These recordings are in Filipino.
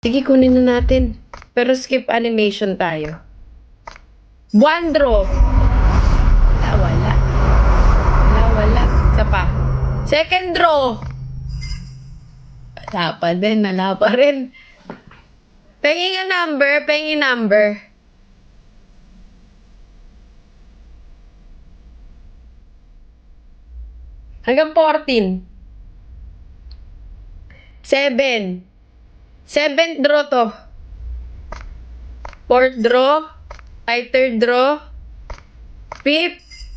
Sige, kunin na natin. Pero skip animation tayo. One draw. Wala. Wala. Isa pa. Second draw. Wala pa din. Wala pa rin. Penging number. Hanggang 14. 7. Seventh draw to. Fourth draw. Third draw. Fifth.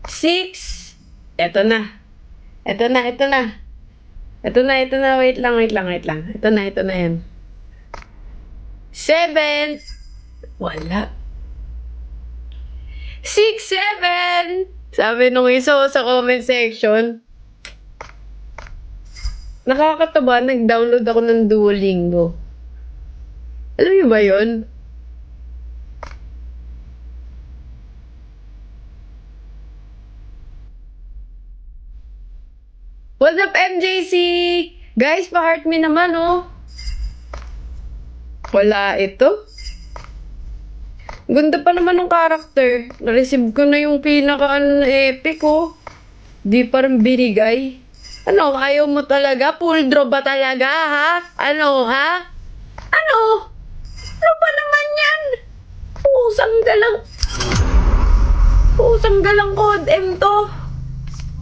6. Ito na. Wait lang. Ito na yan. 7. Wala. 6, 7. Sabi nung isa sa comment section. Nakakatawa, nag-download ako ng Duolingo. Alam niyo ba yun? What's up, MJC? Guys, pa-heart me naman, oh. Wala ito. Ganda pa naman ng character. Na-receive ko na yung pinaka-epic, oh. Di pa rin binigay. Ano, ayaw mo talaga? Full draw ba talaga, ha? Ano, ha? Ano? Ano ba naman yan? Pusang galang code M to.